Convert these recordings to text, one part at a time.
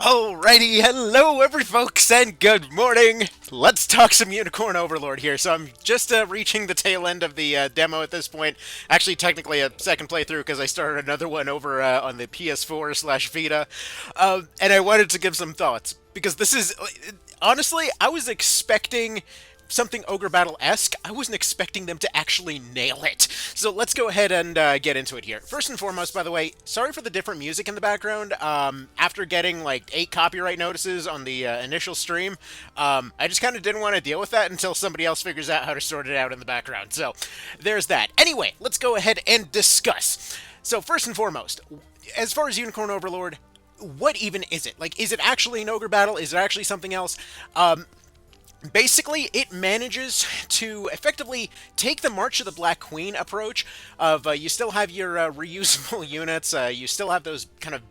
Alrighty, hello every folks, and good morning! Let's talk some Unicorn Overlord here. So I'm just reaching the tail end of the demo at this point. Actually, technically a second playthrough because I started another one over on the PS4 slash Vita. And I wanted to give some thoughts, because this is... Honestly, I was expecting something Ogre Battle-esque. I wasn't expecting them to actually nail it. So let's go ahead and get into it here. First and foremost, by the way, sorry for the different music in the background. After getting like 8 copyright notices on the initial stream, I just kind of didn't want to deal with that until somebody else figures out how to sort it out in the background. So there's that. Anyway, let's go ahead and discuss. So first and foremost, as far as Unicorn Overlord, what even is it? Like, is it actually an ogre battle? Is it actually something else? Basically, it manages to effectively take the March of the Black Queen approach of you still have your reusable units, you still have those kind of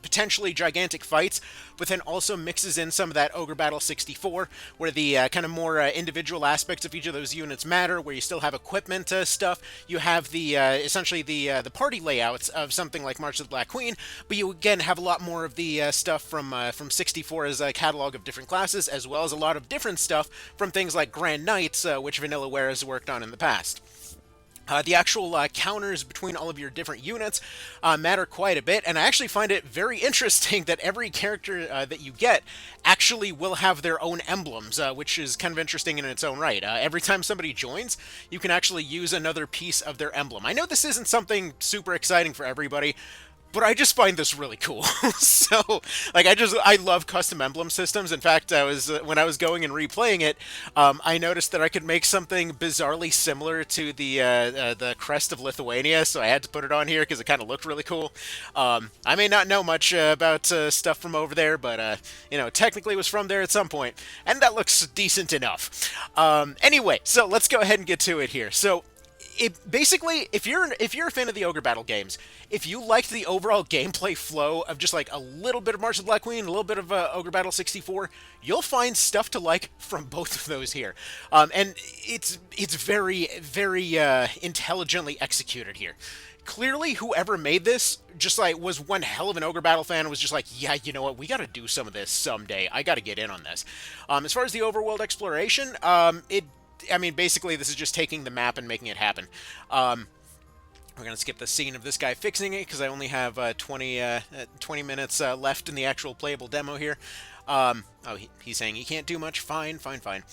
potentially gigantic fights, but then also mixes in some of that Ogre Battle 64, where the kind of more individual aspects of each of those units matter, where you still have equipment stuff, you have the essentially the party layouts of something like March of the Black Queen, but you again have a lot more of the stuff from 64 as a catalog of different classes, as well as a lot of different stuff from things like Grand Knights, which Vanillaware has worked on in the past. The actual counters between all of your different units matter quite a bit, and I actually find it very interesting that every character that you get actually will have their own emblems, which is kind of interesting in its own right. Every time somebody joins, you can actually use another piece of their emblem. I know this isn't something super exciting for everybody, but I just find this really cool. So, like, I love custom emblem systems. In fact, when I was going and replaying it, I noticed that I could make something bizarrely similar to the crest of Lithuania, so I had to put it on here because it kind of looked really cool. I may not know much about stuff from over there, but technically was from there at some point, and that looks decent enough. Anyway, so let's go ahead and get to it here. So, basically, if you're a fan of the Ogre Battle games, if you liked the overall gameplay flow of just like a little bit of March of the Black Queen, a little bit of Ogre Battle 64, you'll find stuff to like from both of those here. And it's very, very intelligently executed here. Clearly, whoever made this just like was one hell of an Ogre Battle fan and was just like, yeah, you know what, we got to do some of this someday. I got to get in on this. As far as the overworld exploration, basically, this is just taking the map and making it happen. We're going to skip the scene of this guy fixing it, because I only have 20 minutes left in the actual playable demo here. He's saying he can't do much. Fine, fine, fine.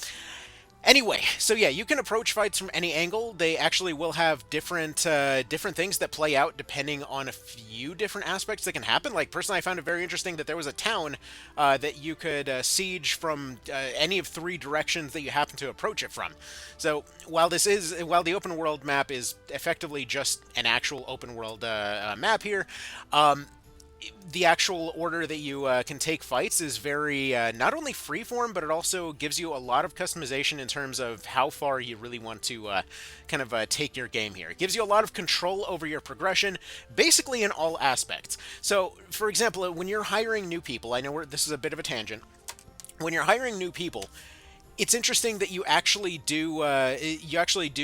Anyway, so yeah, you can approach fights from any angle. They actually will have different things that play out depending on a few different aspects that can happen. Like, personally, I found it very interesting that there was a town that you could siege from any of 3 directions that you happen to approach it from. So while the open world map is effectively just an actual open world map here, the actual order that you can take fights is very not only freeform, but it also gives you a lot of customization in terms of how far you really want to take your game here. It gives you a lot of control over your progression, basically in all aspects. So, for example, when you're hiring new people, I know this is a bit of a tangent. When you're hiring new people, it's interesting that you actually do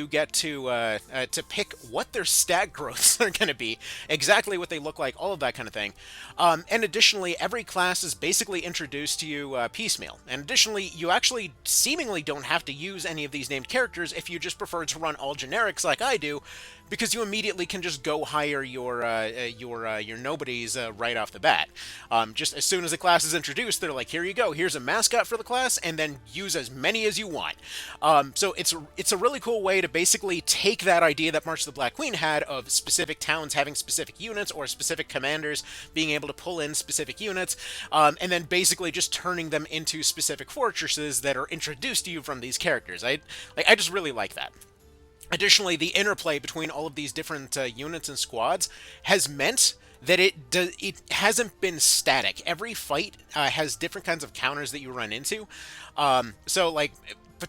get to pick what their stat growths are going to be, exactly what they look like, all of that kind of thing. And additionally, every class is basically introduced to you piecemeal. And additionally, you actually seemingly don't have to use any of these named characters if you just prefer to run all generics like I do, because you immediately can just go hire your nobodies right off the bat. Just as soon as the class is introduced, they're like, here you go, here's a mascot for the class, and then use as many as you want. So it's a really cool way to basically take that idea that March of the Black Queen had of specific towns having specific units, or specific commanders being able to pull in specific units, and then basically just turning them into specific fortresses that are introduced to you from these characters. I just really like that. Additionally, the interplay between all of these different units and squads has meant that it hasn't been static. Every fight has different kinds of counters that you run into. So, like,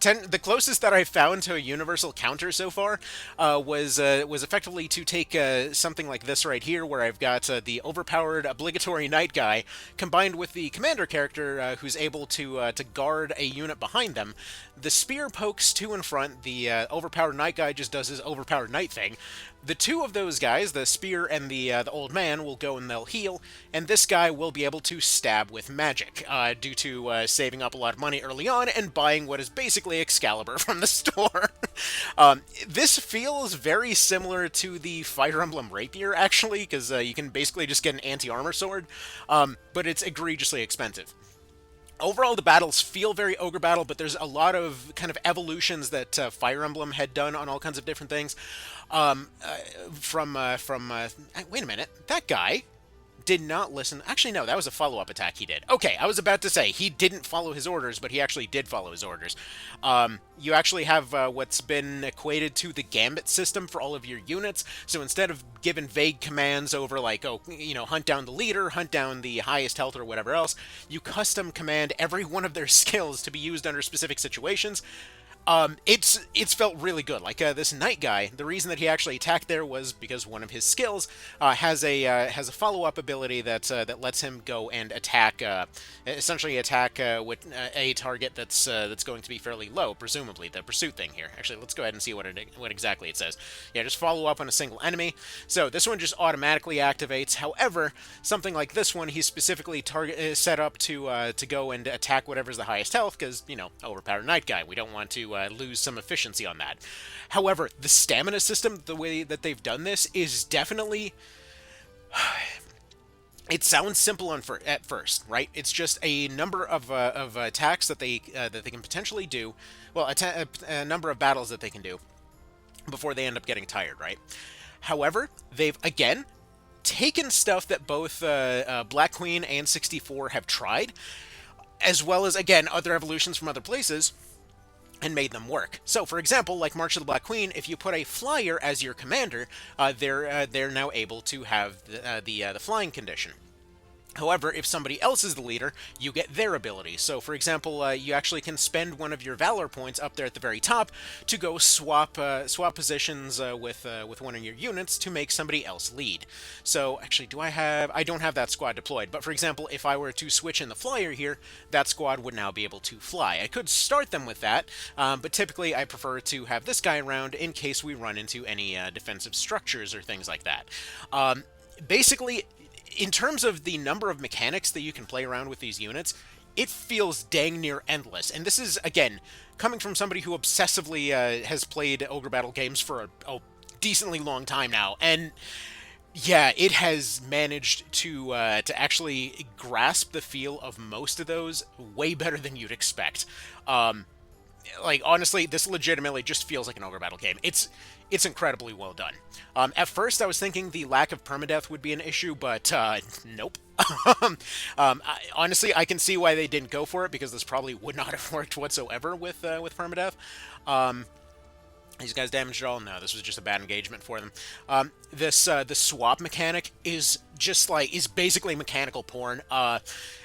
the closest that I've found to a universal counter so far was effectively to take something like this right here, where I've got the overpowered obligatory knight guy combined with the commander character who's able to guard a unit behind them. The spear pokes two in front. The overpowered knight guy just does his overpowered knight thing. The two of those guys, the spear and the old man, will go and they'll heal, and this guy will be able to stab with magic, due to saving up a lot of money early on and buying what is basically Excalibur from the store. This feels very similar to the Fire Emblem Rapier, actually, because you can basically just get an anti-armor sword, but it's egregiously expensive. Overall, the battles feel very Ogre Battle, but there's a lot of kind of evolutions that Fire Emblem had done on all kinds of different things. Wait a minute, that guy did not listen. Actually, no, that was a follow-up attack he did. Okay, I was about to say, he didn't follow his orders, but he actually did follow his orders. You actually have what's been equated to the Gambit system for all of your units, so instead of giving vague commands over, like, oh, you know, hunt down the leader, hunt down the highest health, or whatever else, you custom command every one of their skills to be used under specific situations. It's felt really good. Like this knight guy, the reason that he actually attacked there was because one of his skills has a follow-up ability that lets him go and attack, essentially attack with a target that's going to be fairly low, presumably the pursuit thing here. Actually, let's go ahead and see what exactly it says. Yeah, just follow up on a single enemy. So this one just automatically activates. However, something like this one, he's specifically set up to go and attack whatever's the highest health, because, you know, overpowered knight guy. We don't want to lose some efficiency on that. However, the stamina system, the way that they've done this, is definitely... It sounds simple at first, right? It's just a number of attacks that they can potentially do. Well, a number of battles that they can do before they end up getting tired, right? However, they've, again, taken stuff that both Black Queen and 64 have tried, as well as, again, other evolutions from other places, and made them work. So, for example, like March of the Black Queen, if you put a flyer as your commander, they're now able to have the flying condition. However, if somebody else is the leader, you get their ability. So, for example, you actually can spend one of your Valor points up there at the very top to go swap positions with one of your units to make somebody else lead. So, actually, I don't have that squad deployed, but for example, if I were to switch in the flyer here, that squad would now be able to fly. I could start them with that, but typically I prefer to have this guy around in case we run into any defensive structures or things like that. Basically, in terms of the number of mechanics that you can play around with these units, it feels dang near endless. And this is, again, coming from somebody who obsessively has played Ogre Battle games for a decently long time now. And yeah, it has managed to actually grasp the feel of most of those way better than you'd expect. Like, honestly, this legitimately just feels like an Ogre Battle game. It's incredibly well done. At first, I was thinking the lack of permadeath would be an issue, but nope. Honestly, I can see why they didn't go for it, because this probably would not have worked whatsoever with permadeath. These guys damaged it all? No, this was just a bad engagement for them. The swap mechanic is basically mechanical porn.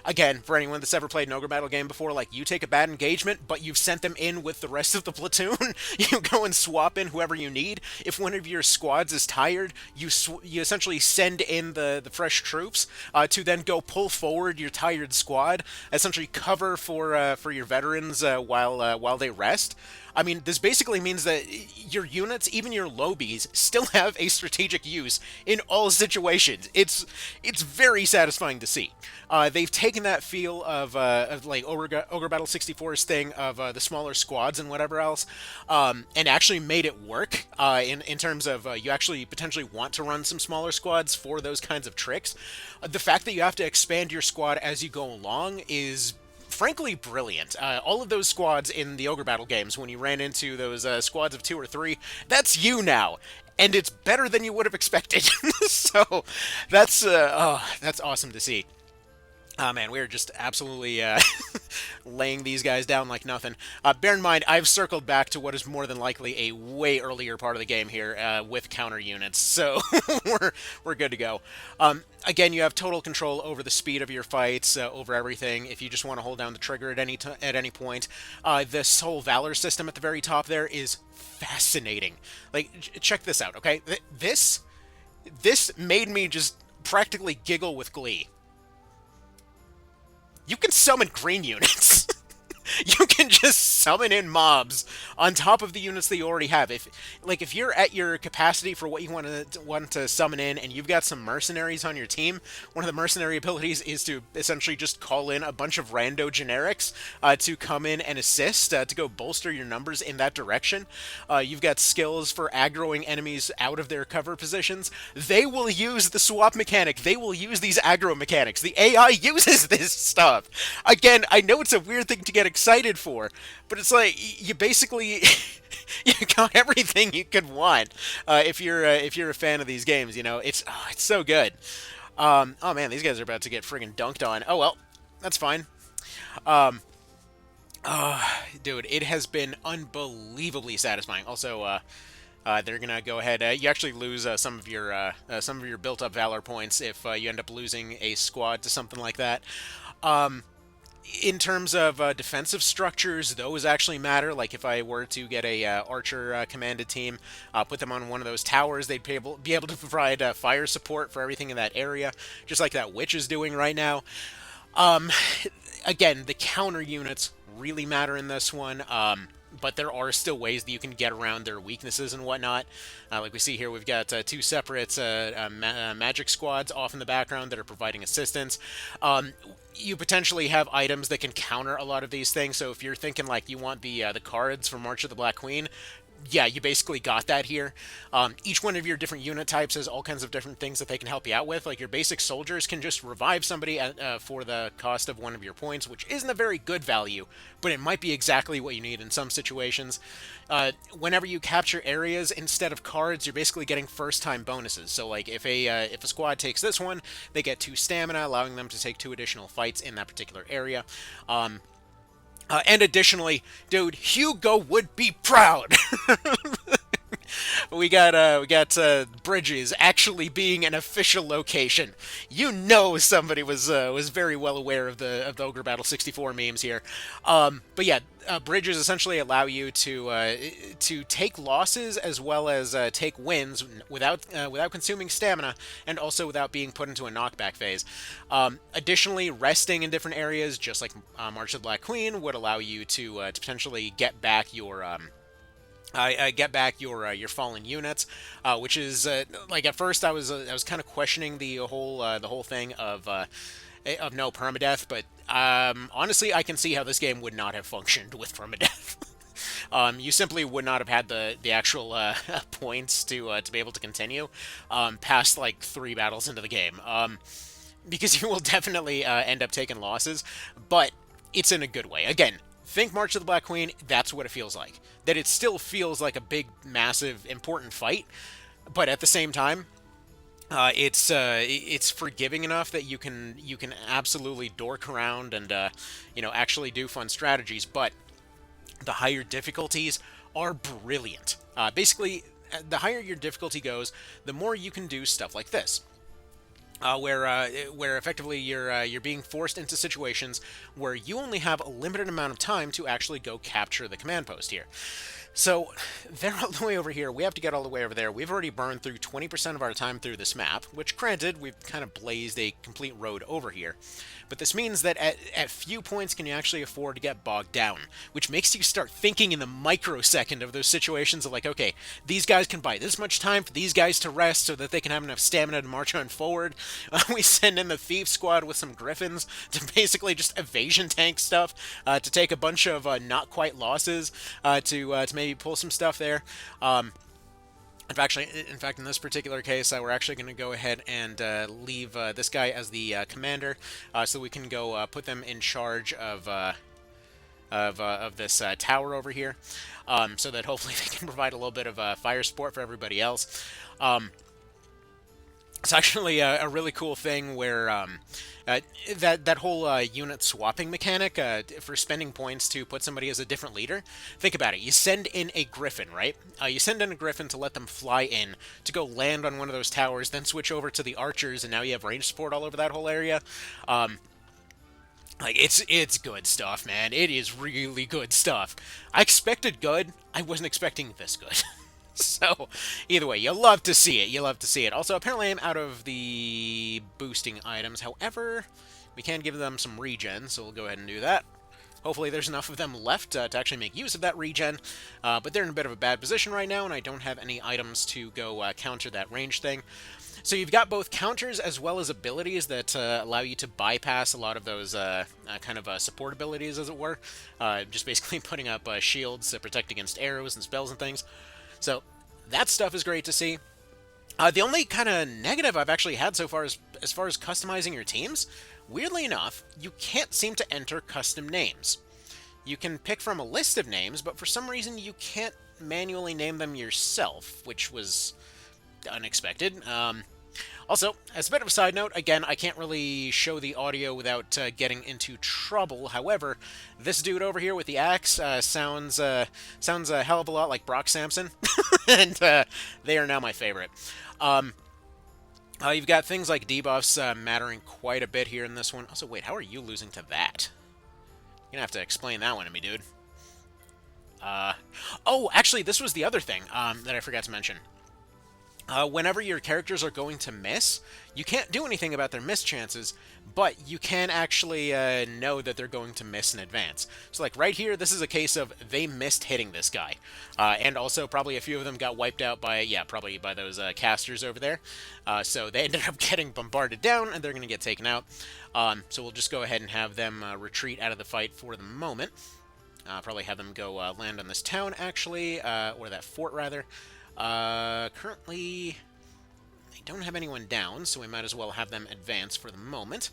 Again, for anyone that's ever played an Ogre Battle game before, like, you take a bad engagement, but you've sent them in with the rest of the platoon. You go and swap in whoever you need. If one of your squads is tired, you essentially send in the fresh troops to then go pull forward your tired squad, essentially cover for your veterans while they rest. I mean, this basically means that your units, even your lowbies, still have a strategic use in all situations. It's very satisfying to see. They've taken that feel of like Ogre Battle 64's thing of the smaller squads and whatever else, and actually made it work in terms of you actually potentially want to run some smaller squads for those kinds of tricks. The fact that you have to expand your squad as you go along is frankly brilliant. All of those squads in the Ogre Battle games, when you ran into those squads of 2 or 3, that's you now. And it's better than you would have expected. So that's awesome to see. Oh man, we are just absolutely laying these guys down like nothing. Bear in mind, I've circled back to what is more than likely a way earlier part of the game here with counter units, so we're good to go. Again, you have total control over the speed of your fights, over everything. If you just want to hold down the trigger at at any point, this whole Valor system at the very top there is fascinating. Like, check this out, okay? This made me just practically giggle with glee. You can summon green units. You can just summon in mobs on top of the units that you already have. If you're at your capacity for what you want to summon in, and you've got some mercenaries on your team, one of the mercenary abilities is to essentially just call in a bunch of rando generics to come in and assist to go bolster your numbers in that direction. You've got skills for aggroing enemies out of their cover positions. They will use the swap mechanic. They will use these aggro mechanics. The AI uses this stuff. Again, I know it's a weird thing to get excited for, but it's like you basically you got everything you could want if you're a fan of these games. You know, it's so good. Oh man, these guys are about to get friggin' dunked on. Oh well, that's fine. Um, Dude, it has been unbelievably satisfying. Also, they're gonna go ahead. You actually lose some of your built-up valor points if you end up losing a squad to something like that. Um, in terms of defensive structures, those actually matter. Like if I were to get a archer commanded team, put them on one of those towers, they'd be able to provide fire support for everything in that area, just like that witch is doing right now. Um, Again, the counter units really matter in this one. But there are still ways that you can get around their weaknesses and whatnot. Like we see here, we've got two separate magic squads off in the background that are providing assistance. You potentially have items that can counter a lot of these things. So if you're thinking like you want the cards for March of the Black Queen, yeah, you basically got that here. Each one of your different unit types has all kinds of different things that they can help you out with. Like your basic soldiers can just revive somebody for the cost of one of your points, which isn't a very good value, but it might be exactly what you need in some situations. Whenever you capture areas instead of cards, you're basically getting first-time bonuses. So like if a squad takes this one, they get 2 stamina, allowing them to take 2 additional fights in that particular area. And additionally, dude, Hugo would be proud. We got Bridges actually being an official location. You know, somebody was very well aware of the Ogre Battle 64 memes here. But yeah, Bridges essentially allow you to take losses as well as take wins without consuming stamina, and also without being put into a knockback phase. Additionally, resting in different areas, just like March of the Black Queen, would allow you to potentially get back your fallen units, which is like at first I was kind of questioning the whole thing of no permadeath, but honestly I can see how this game would not have functioned with permadeath. You simply would not have had the actual points to be able to continue past like 3 battles into the game, because you will definitely end up taking losses, but it's in a good way. Again, think March of the Black Queen, that's what it feels like. That it still feels like a big, massive, important fight, but at the same time, it's forgiving enough that you can absolutely dork around and actually do fun strategies. But the higher difficulties are brilliant. Basically, the higher your difficulty goes, the more you can do stuff like this. Where effectively you're being forced into situations where you only have a limited amount of time to actually go capture the command post here. So they're all the way over here. We have to get all the way over there. We've already burned through 20% of our time through this map, which granted, we've kind of blazed a complete road over here. But this means that at few points can you actually afford to get bogged down, which makes you start thinking in the microsecond of those situations of like, okay, these guys can buy this much time for these guys to rest so that they can have enough stamina to march on forward. We send in the Thief Squad with some Griffins to basically just evasion tank stuff, to take a bunch of not quite losses, to maybe pull some stuff there. In fact, in this particular case, we're actually going to go ahead and leave this guy as the commander, so we can go put them in charge of this tower over here, so that hopefully they can provide a little bit of fire support for everybody else. It's actually a really cool thing where that whole unit swapping mechanic for spending points to put somebody as a different leader. Think about it. You send in a griffin, right? You send in a griffin to let them fly in to go land on one of those towers, then switch over to the archers, and now you have range support all over that whole area. Like it's good stuff, man. It is really good stuff. I expected good. I wasn't expecting this good. So, either way, you love to see it. You love to see it. Also, apparently I'm out of the boosting items. However, we can give them some regen, so we'll go ahead and do that. Hopefully there's enough of them left to actually make use of that regen. But they're in a bit of a bad position right now, and I don't have any items to go counter that range thing. So you've got both counters as well as abilities that allow you to bypass a lot of those kind of support abilities, as it were. Just basically putting up shields to protect against arrows and spells and things. So that stuff is great to see. The only kind of negative I've actually had so far is as far as customizing your teams. Weirdly enough, you can't seem to enter custom names. You can pick from a list of names, but for some reason you can't manually name them yourself, which was unexpected. Also, as a bit of a side note, again, I can't really show the audio without getting into trouble. However, this dude over here with the axe sounds a hell of a lot like Brock Sampson, and they are now my favorite. You've got things like debuffs mattering quite a bit here in this one. Also, wait, how are you losing to that? You're gonna have to explain that one to me, dude. Oh, actually, this was the other thing that I forgot to mention. Whenever your characters are going to miss, you can't do anything about their miss chances, but you can actually know that they're going to miss in advance. So like right here, this is a case of they missed hitting this guy. And also probably a few of them got wiped out by, yeah, probably by those casters over there. So they ended up getting bombarded down, and they're going to get taken out. So we'll just go ahead and have them retreat out of the fight for the moment. Probably have them go land on this town, actually, or that fort, rather. Currently, I don't have anyone down, so we might as well have them advance for the moment.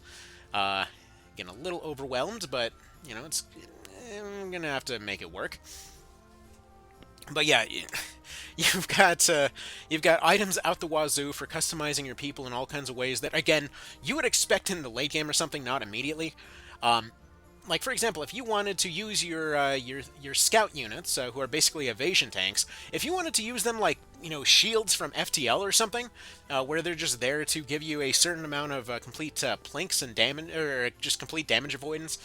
Getting a little overwhelmed, but, you know, I'm gonna have to make it work. But yeah, you've got items out the wazoo for customizing your people in all kinds of ways that, again, you would expect in the late game or something, not immediately. Like, for example, if you wanted to use your scout units, who are basically evasion tanks, if you wanted to use them like, you know, shields from FTL or something, where they're just there to give you a certain amount of complete plinks and damage, or just complete damage avoidance,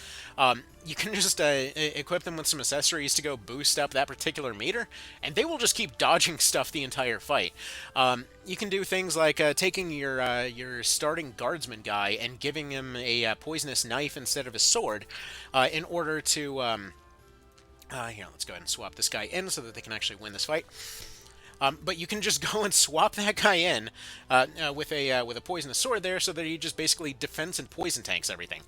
you can just equip them with some accessories to go boost up that particular meter, and they will just keep dodging stuff the entire fight. You can do things like taking your starting guardsman guy and giving him a poisonous knife instead of a sword, in order to here, let's go ahead and swap this guy in so that they can actually win this fight. But you can just go and swap that guy in with a poisonous sword there, so that he just basically defense and poison tanks everything.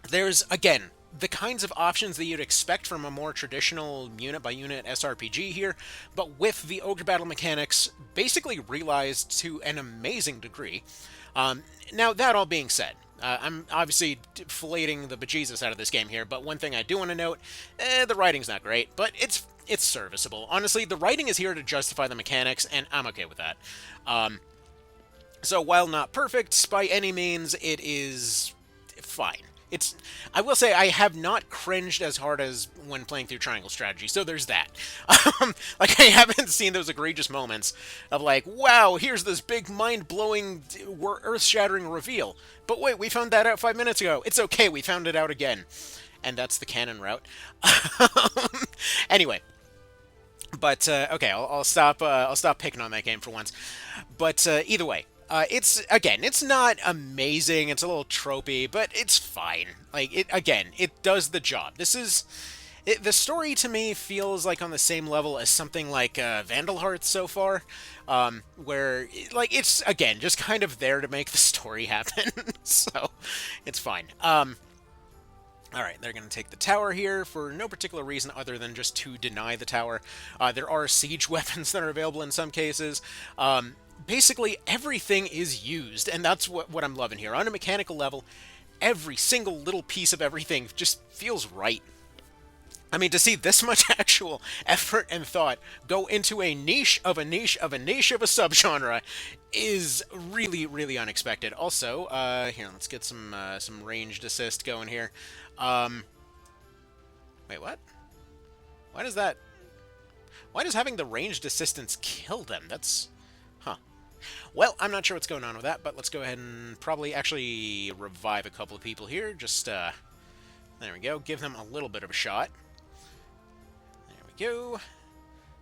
There's, again, the kinds of options that you'd expect from a more traditional unit-by-unit SRPG here, but with the Ogre Battle mechanics basically realized to an amazing degree. Now, that all being said, I'm obviously filleting the bejesus out of this game here, but one thing I do want to note, the writing's not great, but it's serviceable. Honestly, the writing is here to justify the mechanics, and I'm okay with that. So while not perfect by any means, it is fine. I will say I have not cringed as hard as when playing through Triangle Strategy, so there's that. Like, I haven't seen those egregious moments of like, wow, here's this big mind-blowing, earth-shattering reveal. But wait, we found that out 5 minutes ago. It's okay, we found it out again. And that's the canon route. Anyway. But, okay, I'll stop picking on that game for once. But, either way. It's not amazing, it's a little tropey, but it's fine. Like, it does the job. The story to me feels like on the same level as something like Vandalhearth so far, where, like, it's, again, just kind of there to make the story happen, so it's fine. Alright, they're going to take the tower here for no particular reason other than just to deny the tower. There are siege weapons that are available in some cases. Basically, everything is used, and that's what I'm loving here. On a mechanical level, every single little piece of everything just feels right. I mean, to see this much actual effort and thought go into a niche of a niche of a niche of a subgenre is really, really unexpected. Also, here, let's get some ranged assist going here. Um, wait, what? Why does that? Why does having the ranged assistance kill them? That's, huh. Well, I'm not sure what's going on with that, but let's go ahead and probably actually revive a couple of people here. Just, there we go. Give them a little bit of a shot. There we go.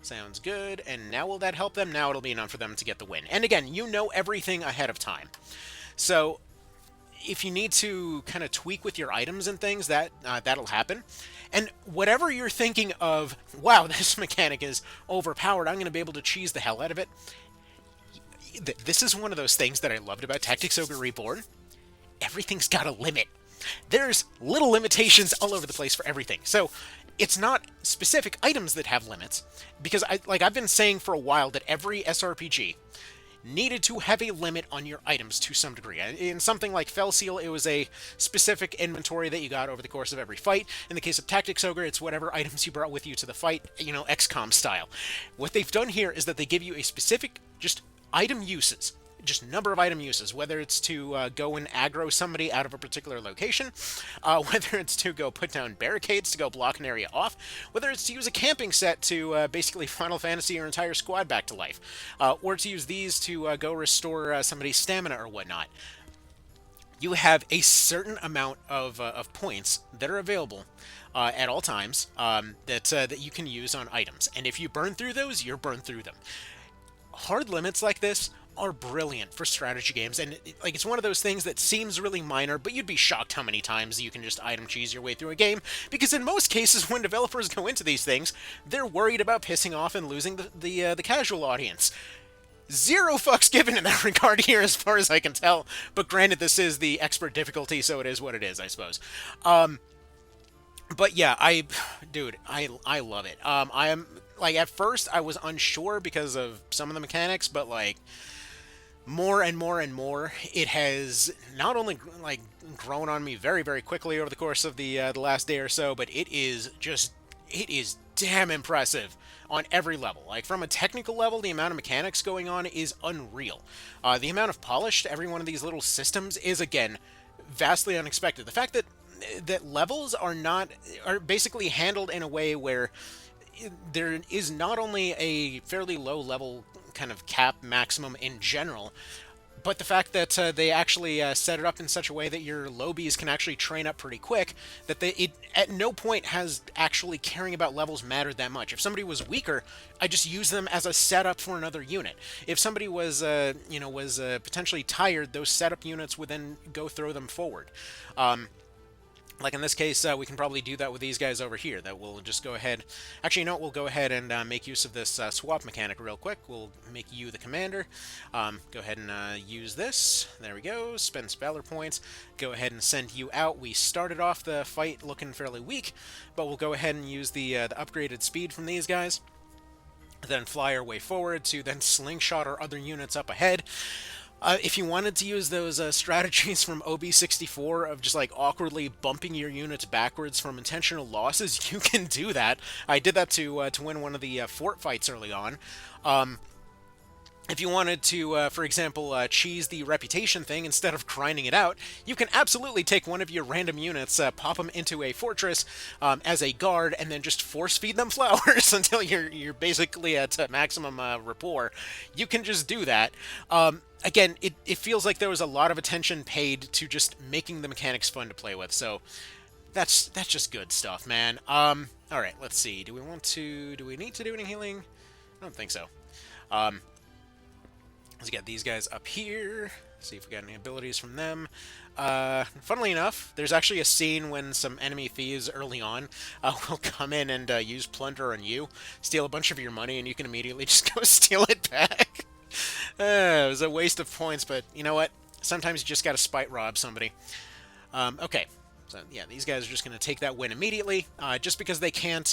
Sounds good. And now will that help them? Now it'll be enough for them to get the win. And again, you know everything ahead of time. So if you need to kind of tweak with your items and things, that'll happen. And whatever you're thinking of, wow, this mechanic is overpowered, I'm going to be able to cheese the hell out of it. This is one of those things that I loved about Tactics Ogre Reborn. Everything's got a limit. There's little limitations all over the place for everything. So it's not specific items that have limits, because I've been saying for a while that every SRPG needed to have a limit on your items to some degree. In something like Fell Seal, it was a specific inventory that you got over the course of every fight. In the case of Tactics Ogre, it's whatever items you brought with you to the fight, you know, XCOM style. What they've done here is that they give you a specific, just item uses. Just number of item uses, whether it's to go and aggro somebody out of a particular location, whether it's to go put down barricades to go block an area off, whether it's to use a camping set to basically Final Fantasy your entire squad back to life, or to use these to go restore somebody's stamina or whatnot. You have a certain amount of points that are available at all times that you can use on items, and if you burn through those, you're burned through them. Hard limits like this are brilliant for strategy games, and it's one of those things that seems really minor, but you'd be shocked how many times you can just item cheese your way through a game, because in most cases when developers go into these things, they're worried about pissing off and losing the casual audience. Zero fucks given in that regard here, as far as I can tell, but granted, this is the expert difficulty, so it is what it is, I suppose. But yeah, dude, I love it. I am, at first I was unsure because of some of the mechanics, but more and more and more, it has not only grown on me very, very quickly over the course of the last day or so, but it is damn impressive on every level. From a technical level, the amount of mechanics going on is unreal. The amount of polish to every one of these little systems is, again, vastly unexpected. The fact that levels are basically handled in a way where there is not only a fairly low level kind of cap maximum in general, but the fact that they actually set it up in such a way that your lobies can actually train up pretty quick, that it at no point has actually caring about levels mattered that much. If somebody was weaker, I just use them as a setup for another unit. If somebody was potentially tired, those setup units would then go throw them forward. Like in this case, we can probably do that with these guys over here. That we'll just go ahead. Actually, you know what? We'll go ahead and make use of this swap mechanic real quick. We'll make you the commander. Go ahead and use this. There we go. Spend speller points. Go ahead and send you out. We started off the fight looking fairly weak, but we'll go ahead and use the upgraded speed from these guys. Then fly our way forward to then slingshot our other units up ahead. If you wanted to use those strategies from OB64 of just awkwardly bumping your units backwards from intentional losses, you can do that. I did that to win one of the fort fights early on. If you wanted to, for example, cheese the reputation thing instead of grinding it out, you can absolutely take one of your random units, pop them into a fortress as a guard, and then just force feed them flowers until you're basically at maximum rapport. You can just do that. Again, it feels like there was a lot of attention paid to just making the mechanics fun to play with, so that's just good stuff, man. Alright, let's see. Do we need to do any healing? I don't think so. Let's get these guys up here. See if we got any abilities from them. Funnily enough, there's actually a scene when some enemy thieves early on will come in and use plunder on you, steal a bunch of your money, and you can immediately just go steal it back. It was a waste of points, but you know what? Sometimes you just gotta spite rob somebody. Okay, So yeah, these guys are just going to take that win immediately. Just because they can't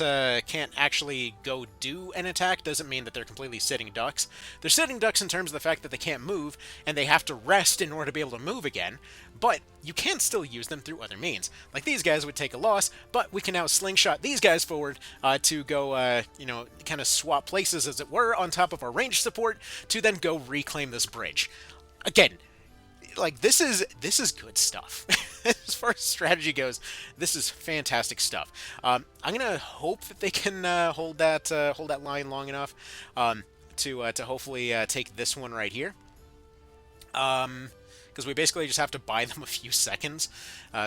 actually go do an attack doesn't mean that they're completely sitting ducks. They're sitting ducks in terms of the fact that they can't move and they have to rest in order to be able to move again. But you can still use them through other means. Like these guys would take a loss, but we can now slingshot these guys forward to go, kind of swap places as it were on top of our range support to then go reclaim this bridge. Again, like this is good stuff. As far as strategy goes, this is fantastic stuff. I'm gonna hope that they can hold that line long enough to hopefully take this one right here. Because we basically just have to buy them a few seconds.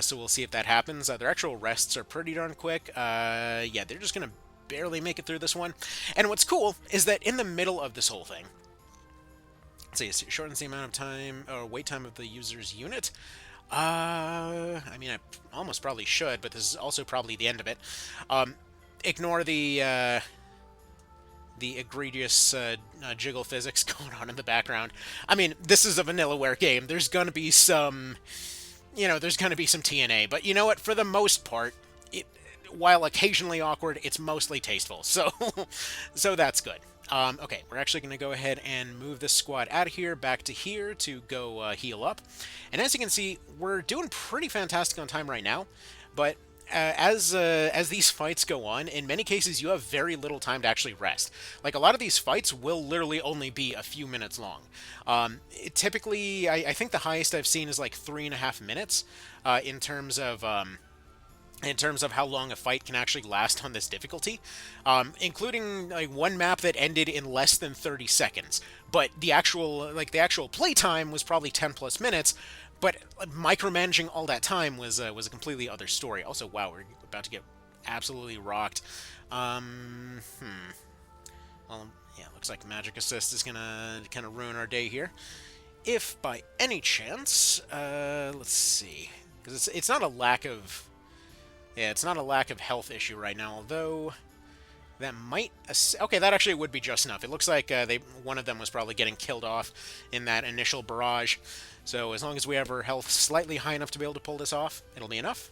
So we'll see if that happens. Their actual rests are pretty darn quick. Yeah, they're just gonna barely make it through this one. And what's cool is that in the middle of this whole thing, let's see, it shortens the amount of time or wait time of the user's unit. I mean, I almost probably should, but this is also probably the end of it. Ignore the egregious jiggle physics going on in the background. I mean, this is a vanillaware game. There's gonna be some, there's gonna be some TNA, but you know what? For the most part, while occasionally awkward, it's mostly tasteful. So, so that's good. Okay, we're actually going to go ahead and move this squad out of here, back to here to go heal up. And as you can see, we're doing pretty fantastic on time right now, but as these fights go on, in many cases you have very little time to actually rest. Like, a lot of these fights will literally only be a few minutes long. Typically, I think the highest I've seen is like 3.5 minutes in terms of how long a fight can actually last on this difficulty, including like one map that ended in less than 30 seconds. But the actual playtime was probably 10 plus minutes, but micromanaging all that time was a completely other story. Also, wow, we're about to get absolutely rocked. Well, yeah, looks like Magic Assist is gonna kind of ruin our day here. If by any chance, let's see, because it's not a lack of... Yeah, it's not a lack of health issue right now, although that might... Okay, that actually would be just enough. It looks like one of them was probably getting killed off in that initial barrage. So as long as we have our health slightly high enough to be able to pull this off, it'll be enough.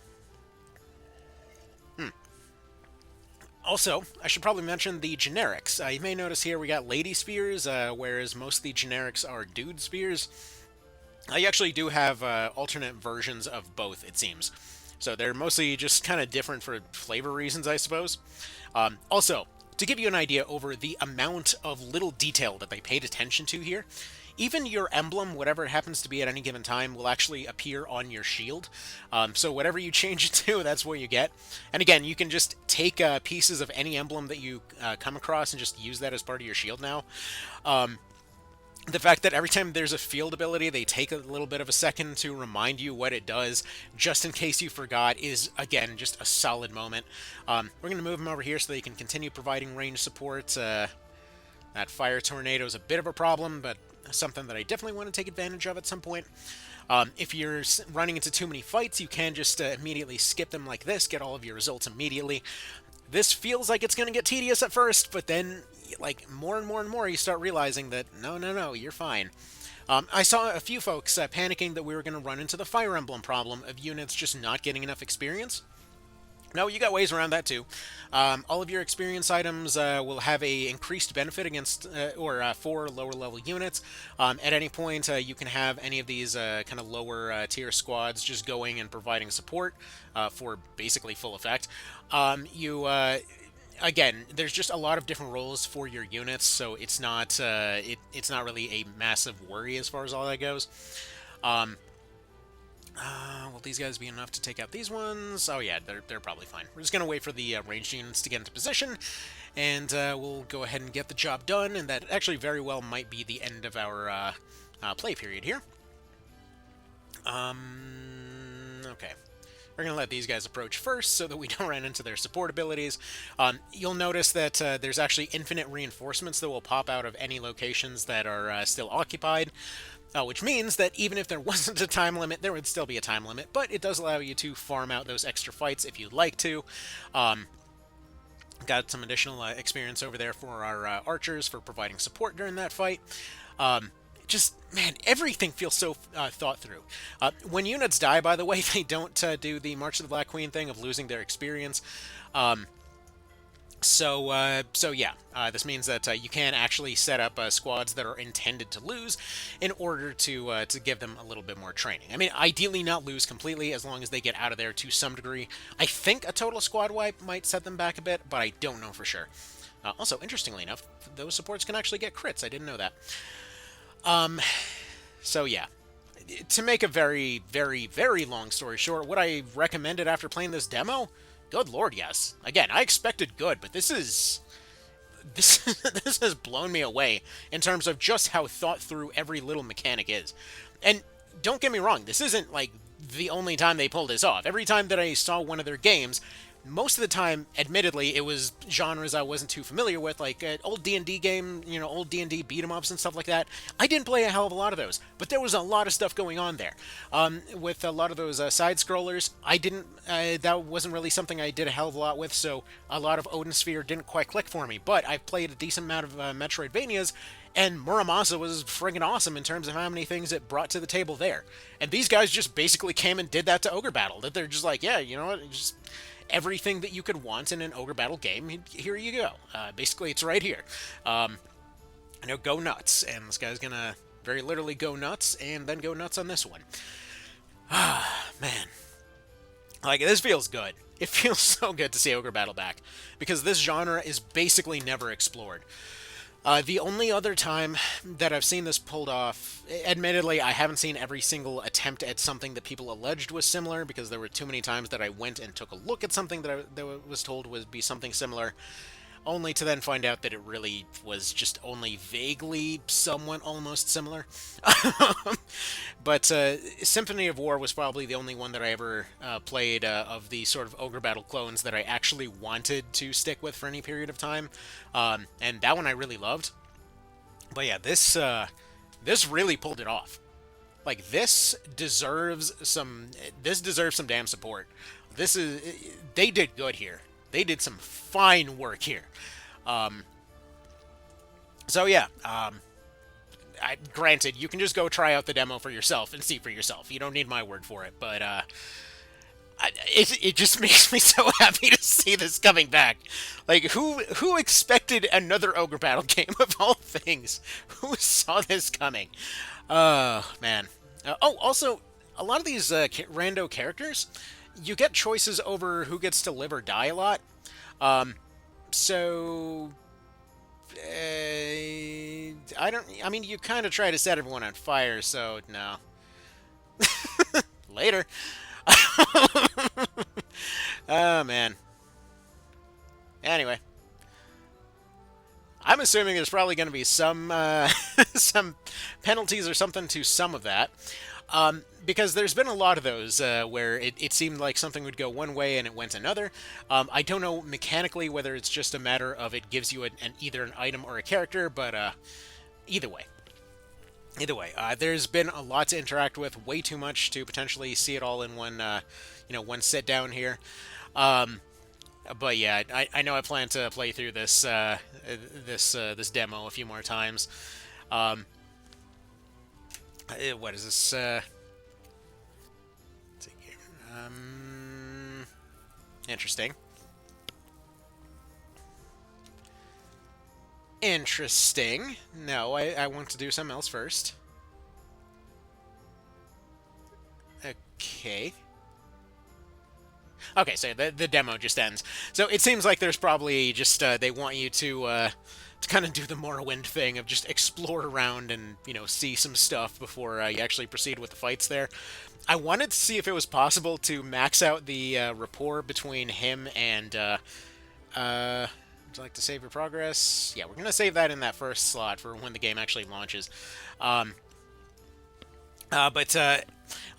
Also, I should probably mention the generics. You may notice here we got lady spears, whereas most of the generics are dude spears. You actually do have alternate versions of both, it seems. So they're mostly just kind of different for flavor reasons, I suppose. Also, to give you an idea over the amount of little detail that they paid attention to here, even your emblem, whatever it happens to be at any given time, will actually appear on your shield. So whatever you change it to, that's what you get. And again, you can just take pieces of any emblem that you come across and just use that as part of your shield now. The fact that every time there's a field ability, they take a little bit of a second to remind you what it does, just in case you forgot, is, again, just a solid moment. We're going to move them over here so they can continue providing range support. That fire tornado is a bit of a problem, but something that I definitely want to take advantage of at some point. If you're running into too many fights, you can just immediately skip them like this, get all of your results immediately. This feels like it's going to get tedious at first, but then, like, more and more and more, you start realizing that, no, you're fine. I saw a few folks panicking that we were going to run into the Fire Emblem problem of units just not getting enough experience. No, you got ways around that too. All of your experience items will have a increased benefit against for lower level units. At any point, you can have any of these kind of lower tier squads just going and providing support for basically full effect. Again, there's just a lot of different roles for your units, so it's not it's not really a massive worry as far as all that goes. Will these guys be enough to take out these ones? Oh yeah, they're probably fine. We're just going to wait for the ranged units to get into position, and we'll go ahead and get the job done, and that actually very well might be the end of our play period here. Okay. We're going to let these guys approach first so that we don't run into their support abilities. You'll notice that there's actually infinite reinforcements that will pop out of any locations that are still occupied. Which means that even if there wasn't a time limit, there would still be a time limit, but it does allow you to farm out those extra fights if you'd like to. Got some additional experience over there for our archers for providing support during that fight. just, man, everything feels so thought through. When units die, by the way, they don't do the March of the Black Queen thing of losing their experience. Um, so yeah, this means that you can actually set up squads that are intended to lose in order to give them a little bit more training. I mean, ideally not lose completely as long as they get out of there to some degree. I think a total squad wipe might set them back a bit, but I don't know for sure. Also, interestingly enough, those supports can actually get crits. I didn't know that. So yeah. To make a very, very, very long story short, would I recommend it after playing this demo? Good lord, yes. Again, I expected good, but this this has blown me away in terms of just how thought through every little mechanic is. And don't get me wrong, this isn't like the only time they pulled this off. Every time that I saw one of their games, most of the time, admittedly, it was genres I wasn't too familiar with, like old D&D game, old D&D beat 'em ups and stuff like that. I didn't play a hell of a lot of those, but there was a lot of stuff going on there. With a lot of those side scrollers, I didn't. That wasn't really something I did a hell of a lot with, so a lot of Odin Sphere didn't quite click for me. But I played a decent amount of Metroidvanias, and Muramasa was friggin' awesome in terms of how many things it brought to the table there. And these guys just basically came and did that to Ogre Battle. That they're just like, yeah, you know what, just everything that you could want in an Ogre Battle game, here you go. Basically, it's right here. Go nuts. And this guy's gonna very literally go nuts, and then go nuts on this one. Man. Like, this feels good. It feels so good to see Ogre Battle back, because this genre is basically never explored. The only other time that I've seen this pulled off, admittedly, I haven't seen every single attempt at something that people alleged was similar, because there were too many times that I went and took a look at something that was told would be something similar, only to then find out that it really was just only vaguely, somewhat, almost similar. But Symphony of War was probably the only one that I ever played of the sort of Ogre Battle clones that I actually wanted to stick with for any period of time. And that one I really loved. But yeah, this really pulled it off. Like, this deserves some damn support. They did good here. They did some fine work here. So yeah, granted, you can just go try out the demo for yourself and see for yourself. You don't need my word for it, but it just makes me so happy to see this coming back. Like, who expected another Ogre Battle game of all things? Who saw this coming? Oh, man. Also, a lot of these rando characters, you get choices over who gets to live or die a lot. So I mean, you kind of try to set everyone on fire, so no. Later. Oh, man. Anyway. I'm assuming there's probably going to be some some penalties or something to some of that. Because there's been a lot of those where it seemed like something would go one way and it went another. I don't know mechanically whether it's just a matter of it gives you either an item or a character, but either way. Either way, there's been a lot to interact with, way too much to potentially see it all in one, one sit down here. But yeah, I know I plan to play through this this demo a few more times. What is this? Interesting. Interesting. No, I want to do something else first. Okay. Okay, so the demo just ends. So it seems like there's probably just they want you to kind of do the Morrowind thing of just explore around and see some stuff before you actually proceed with the fights there. I wanted to see if it was possible to max out the rapport between him and would you like to save your progress? Yeah, we're gonna save that in that first slot for when the game actually launches. But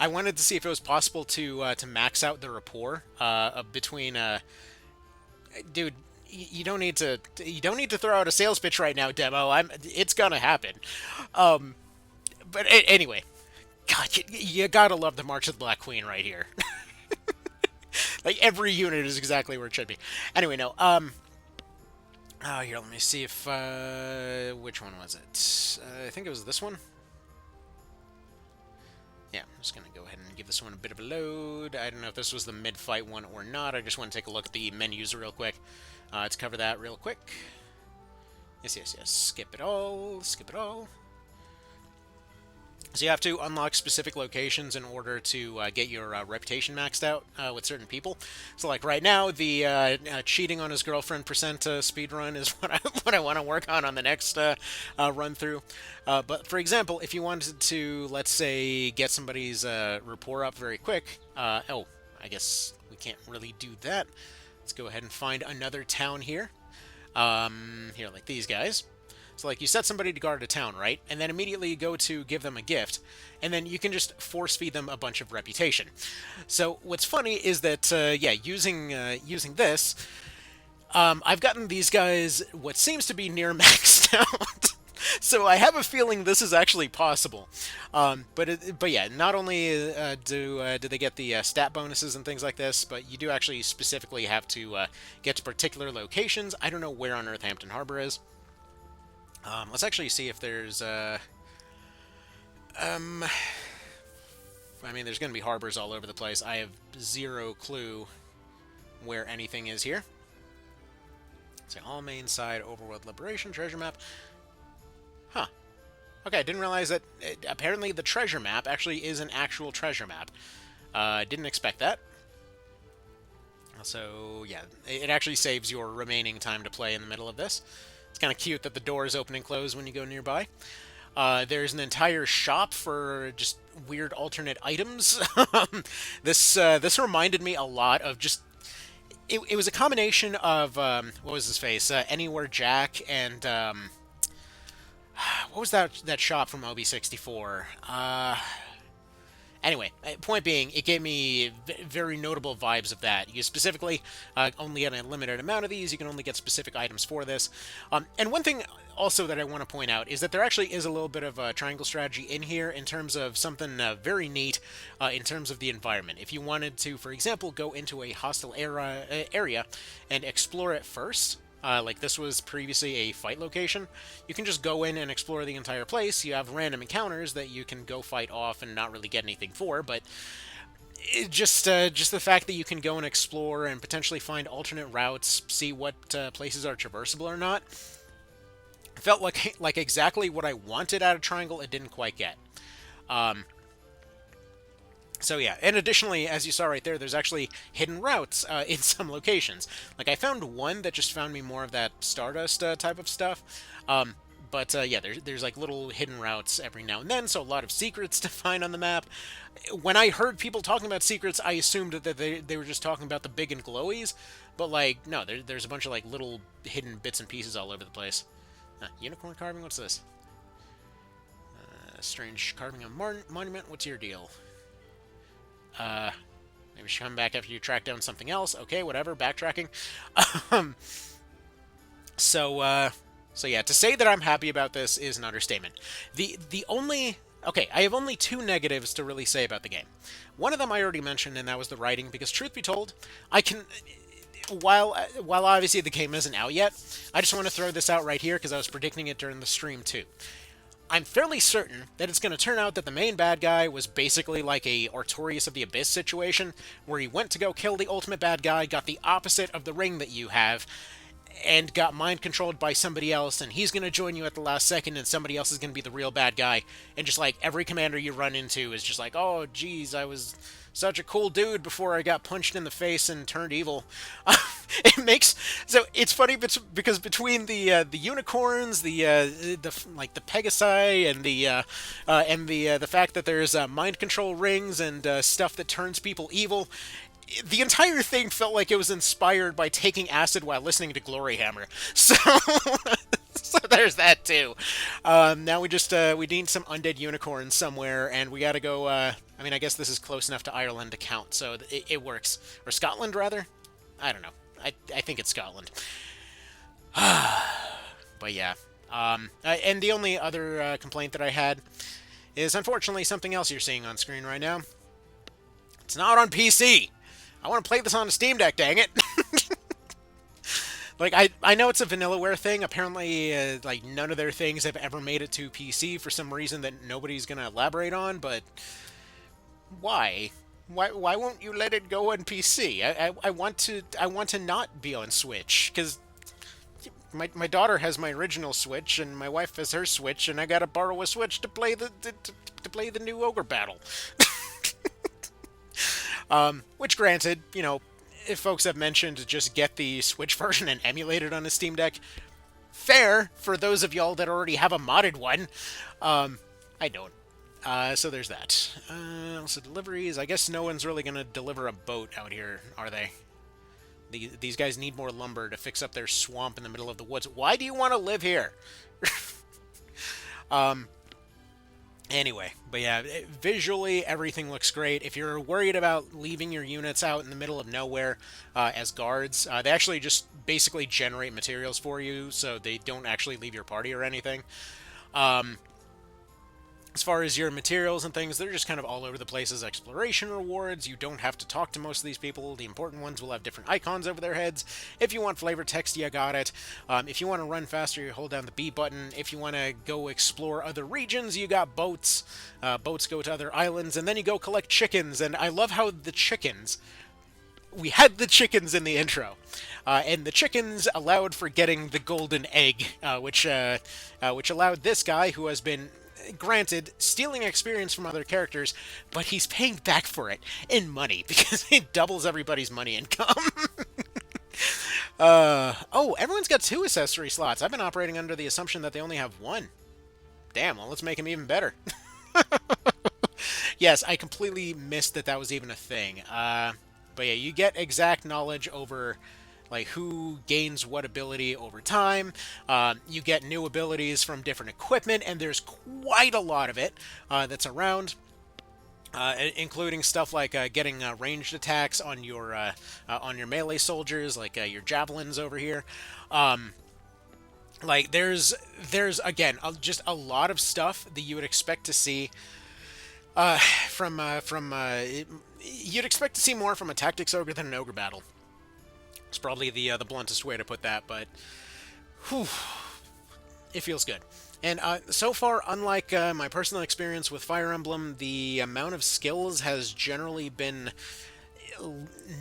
I wanted to see if it was possible to max out the rapport between. Dude, you don't need to throw out a sales pitch right now, demo. It's gonna happen. But anyway, God, you gotta love the March of the Black Queen right here. Like, every unit is exactly where it should be. Anyway, no. Oh, here, let me see if which one was it? I think it was this one. Yeah, I'm just going to go ahead and give this one a bit of a load. I don't know if this was the mid-fight one or not. I just want to take a look at the menus real quick. Let's cover that real quick. Yes, yes, yes. Skip it all. Skip it all. So you have to unlock specific locations in order to get your reputation maxed out with certain people. So like right now, the cheating on his girlfriend percent speedrun is what I want to work on the next run through. But for example, if you wanted to, let's say, get somebody's rapport up very quick. Oh, I guess we can't really do that. Let's go ahead and find another town here. Here, like these guys. So, like, you set somebody to guard a town, right? And then immediately you go to give them a gift, and then you can just force-feed them a bunch of reputation. So, what's funny is that, yeah, using this, I've gotten these guys what seems to be near maxed out. So I have a feeling this is actually possible. But yeah, not only do they get the stat bonuses and things like this, but you do actually specifically have to get to particular locations. I don't know where on Earth Hampton Harbor is. Let's actually see if there's, I mean, there's going to be harbors all over the place. I have zero clue where anything is here. So, all main side, Overworld Liberation, treasure map. Huh. Okay, I didn't realize that apparently the treasure map actually is an actual treasure map. Didn't expect that. So, yeah, it actually saves your remaining time to play in the middle of this. It's kind of cute that the doors open and close when you go nearby. There's an entire shop for just weird alternate items. This reminded me a lot of just... It was a combination of, what was his face? Anywhere Jack and, what was that shop from OB64? Anyway, point being, it gave me very notable vibes of that. You specifically only get a limited amount of these. You can only get specific items for this. And one thing also that I want to point out is that there actually is a little bit of a triangle strategy in here in terms of something very neat in terms of the environment. If you wanted to, for example, go into a hostile area and explore it first, like this was previously a fight location, you can just go in and explore the entire place. You have random encounters that you can go fight off and not really get anything for, but just the fact that you can go and explore and potentially find alternate routes, see what places are traversable or not, felt like exactly what I wanted out of Triangle. It didn't quite get. So yeah, and additionally, as you saw right there, there's actually hidden routes in some locations. Like, I found one that just found me more of that Stardust type of stuff. But yeah, there's like little hidden routes every now and then, so a lot of secrets to find on the map. When I heard people talking about secrets, I assumed that they were just talking about the big and glowies. But, like, no, there's a bunch of, like, little hidden bits and pieces all over the place. Unicorn carving, what's this? Strange carving on monument, what's your deal? Maybe you should come back after you track down something else. Okay, whatever, backtracking. So yeah, to say that I'm happy about this is an understatement. Okay, I have only two negatives to really say about the game. One of them I already mentioned, and that was the writing, because truth be told, while obviously the game isn't out yet, I just want to throw this out right here because I was predicting it during the stream too. I'm fairly certain that it's going to turn out that the main bad guy was basically like a Artorias of the Abyss situation, where he went to go kill the ultimate bad guy, got the opposite of the ring that you have, and got mind-controlled by somebody else, and he's going to join you at the last second, and somebody else is going to be the real bad guy, and just like every commander you run into is just like, oh, geez, I was such a cool dude before I got punched in the face and turned evil. So it's funny because between the unicorns, the Pegasi, and the fact that there's mind control rings and stuff that turns people evil, the entire thing felt like it was inspired by taking acid while listening to Glory Hammer. So, so there's that too. Now we need some undead unicorns somewhere, and we gotta go. I mean, I guess this is close enough to Ireland to count, so it works. Or Scotland, rather. I don't know. I think it's Scotland. But yeah. And the only other complaint that I had is, unfortunately, something else you're seeing on screen right now. It's not on PC. I want to play this on a Steam Deck, dang it. Like, I know it's a Vanillaware thing. Apparently, like, none of their things have ever made it to PC for some reason that nobody's going to elaborate on, but Why? Why won't you let it go on PC? I want to not be on Switch because my daughter has my original Switch and my wife has her Switch, and I gotta borrow a Switch to play to play the new Ogre Battle. Which, granted, you know, if folks have mentioned to just get the Switch version and emulate it on a Steam Deck, fair for those of y'all that already have a modded one. I don't. So there's that. Also deliveries. I guess no one's really gonna deliver a boat out here, are they? These guys need more lumber to fix up their swamp in the middle of the woods. Why do you want to live here? Anyway, but yeah, visually everything looks great. If you're worried about leaving your units out in the middle of nowhere as guards, they actually just basically generate materials for you, so they don't actually leave your party or anything. Um, As far as your materials and things, they're just kind of all over the place as exploration rewards. You don't have to talk to most of these people. The important ones will have different icons over their heads. If you want flavor text, you got it. If you want to run faster, you hold down the B button. If you want to go explore other regions, you got boats. Boats go to other islands, and then you go collect chickens. And I love how the chickens... We had the chickens in the intro, and the chickens allowed for getting the golden egg, which allowed this guy who has been granted stealing experience from other characters, but he's paying back for it in money because it doubles everybody's money income. Oh, everyone's got 2 accessory slots. I've been operating under the assumption that they only have 1. Damn, well, let's make him even better. Yes, I completely missed that was even a thing. But yeah, you get exact knowledge over like who gains what ability over time. You get new abilities from different equipment, and there's quite a lot of it that's around. Including stuff like getting ranged attacks on your melee soldiers, like your javelins over here. Like there's again just a lot of stuff that you would expect to see from you'd expect to see more from a Tactics Ogre than an Ogre Battle. It's probably the bluntest way to put that, but whew, it feels good. And so far, unlike my personal experience with Fire Emblem, the amount of skills has generally been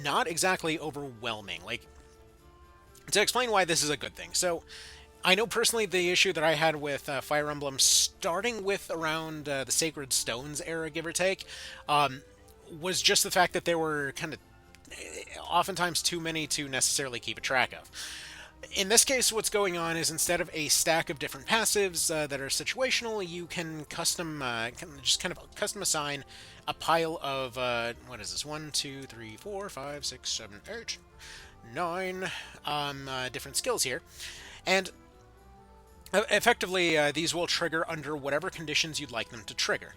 not exactly overwhelming. Like, to explain why this is a good thing. So, I know personally the issue that I had with Fire Emblem, starting with around the Sacred Stones era, give or take, was just the fact that there were kind of oftentimes too many to necessarily keep a track of. In this case, what's going on is instead of a stack of different passives that are situational, you can just kind of custom assign a pile of, what is this, 1, 2, 3, 4, 5, 6, 7, 8, 9 different skills here. And effectively, these will trigger under whatever conditions you'd like them to trigger.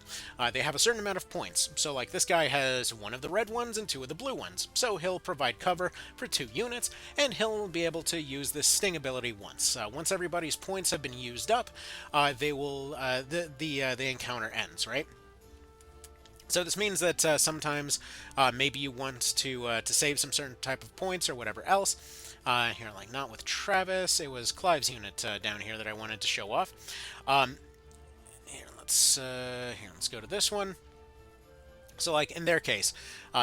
They have a certain amount of points, so like this guy has 1 of the red ones and 2 of the blue ones, so he'll provide cover for 2 units, and he'll be able to use this sting ability once. Once everybody's points have been used up, the encounter ends, right? So this means that sometimes maybe you want to save some certain type of points or whatever else. Here, like not with Travis, it was Clive's unit down here that I wanted to show off. Let's go to this one. So, like, in their case,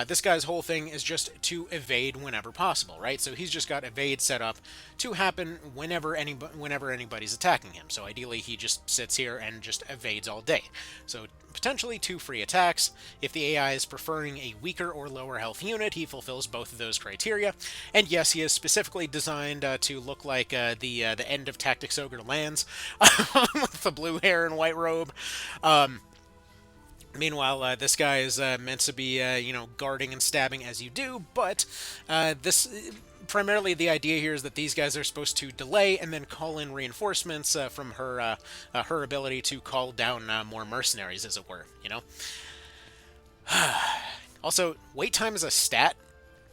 this guy's whole thing is just to evade whenever possible, right? So he's just got evade set up to happen whenever anybody's attacking him. So ideally, he just sits here and just evades all day. So potentially 2 free attacks. If the AI is preferring a weaker or lower health unit, he fulfills both of those criteria. And yes, he is specifically designed to look like the end of Tactics Ogre lands, with the blue hair and white robe. Meanwhile, this guy is meant to be, guarding and stabbing as you do, but primarily the idea here is that these guys are supposed to delay and then call in reinforcements from her ability to call down more mercenaries, as it were, you know? Also, wait time is a stat,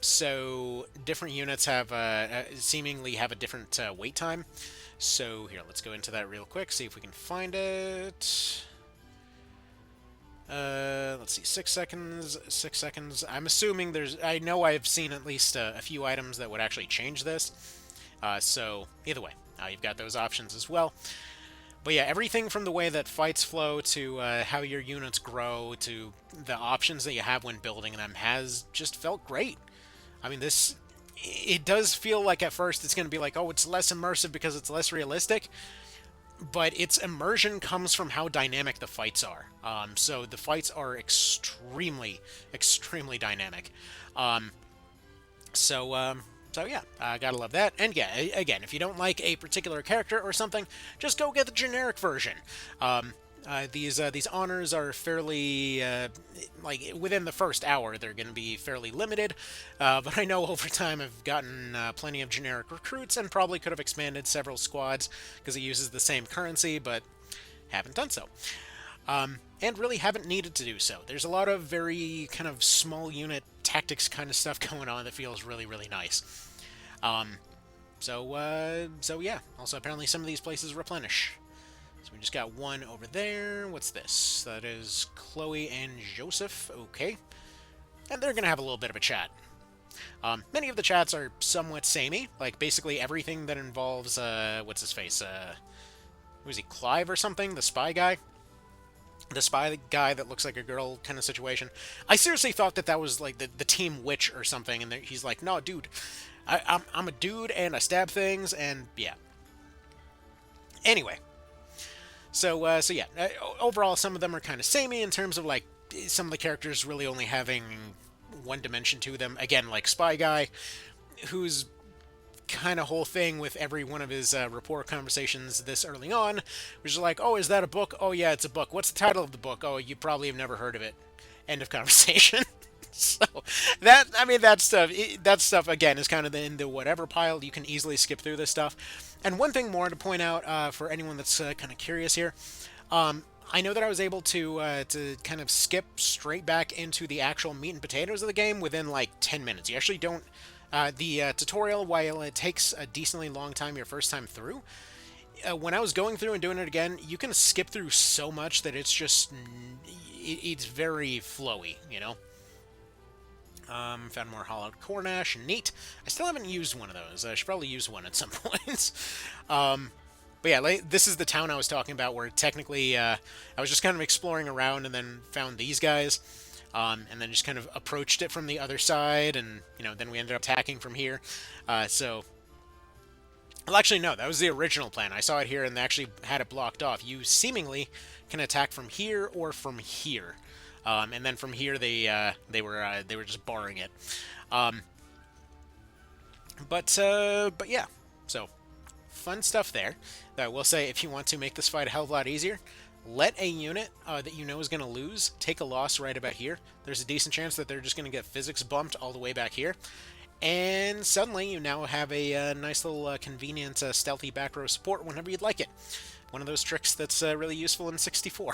so different units have seemingly have a different wait time. So here, let's go into that real quick, see if we can find it. Let's see, 6 seconds, 6 seconds. I'm assuming I know I've seen at least a few items that would actually change this. So, either way, you've got those options as well. But yeah, everything from the way that fights flow to how your units grow to the options that you have when building them has just felt great. I mean, this it does feel like at first it's going to be like, oh, it's less immersive because it's less realistic, but its immersion comes from how dynamic the fights are. So the fights are extremely, extremely dynamic. Um, so yeah, I gotta love that. And yeah, again, if you don't like a particular character or something, just go get the generic version. Um, these honors are fairly like within the first hour they're going to be fairly limited, but I know over time I've gotten plenty of generic recruits and probably could have expanded several squads because it uses the same currency, but haven't done so. And really haven't needed to do so. There's a lot of very kind of small unit tactics kind of stuff going on that feels really, really nice. Um, so yeah. Also, apparently some of these places replenish. So we just got one over there. What's this? That is Chloe and Joseph. Okay. And they're going to have a little bit of a chat. Many of the chats are somewhat samey. Like, basically everything that involves, what's his face? Who is he, Clive or something? The spy guy? The spy guy that looks like a girl kind of situation. I seriously thought that that was like the Team Witch or something, and he's like, no, dude, I'm a dude and I stab things, and yeah. Anyway, so yeah, overall some of them are kind of samey in terms of like some of the characters really only having one dimension to them. Again, like Spy Guy, who's kind of whole thing with every one of his rapport conversations this early on, which is like, oh, is that a book? Oh, yeah, it's a book. What's the title of the book? Oh, you probably have never heard of it. End of conversation. So that, I mean, that stuff again is kind of in the whatever pile. You can easily skip through this stuff. And one thing more to point out for anyone that's kind of curious here. I know that I was able to kind of skip straight back into the actual meat and potatoes of the game within like 10 minutes. You actually don't. The tutorial, while it takes a decently long time your first time through, when I was going through and doing it again, you can skip through so much that it's just, it's very flowy, you know? Found more hollowed corn ash, neat. I still haven't used one of those. I should probably use one at some point. But yeah, this is the town I was talking about where technically I was just kind of exploring around and then found these guys. And then just kind of approached it from the other side, and then we ended up attacking from here. Well, actually, no, that was the original plan. I saw it here and they actually had it blocked off. You seemingly can attack from here or from here, and then from here they were just barring it. But yeah, so fun stuff there. I will say, if you want to make this fight a hell of a lot easier, let a unit that you know is going to lose take a loss right about here. There's a decent chance that they're just going to get physics bumped all the way back here. And suddenly you now have a nice little convenient stealthy back row support whenever you'd like it. One of those tricks that's really useful in 64.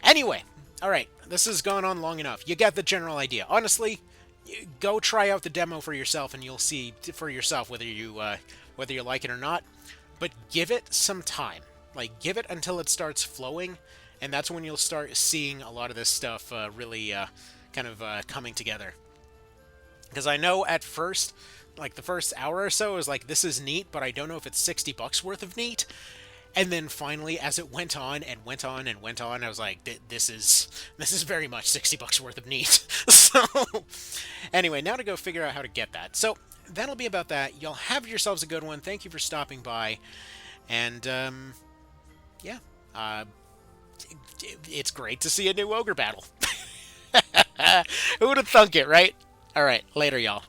Anyway, alright, this has gone on long enough. You get the general idea. Honestly, go try out the demo for yourself and you'll see for yourself whether you like it or not. But give it some time. Like, give it until it starts flowing, and that's when you'll start seeing a lot of this stuff really kind of coming together. Because I know at first, like the first hour or so, I was like, this is neat, but I don't know if it's $60 worth of neat. And then finally, as it went on and went on and went on, I was like, this is very much $60 worth of neat. So, anyway, now to go figure out how to get that. So, that'll be about that. Y'all have yourselves a good one. Thank you for stopping by. And, yeah, it's great to see a new Ogre Battle. Who would have thunk it, right? Alright, later, y'all.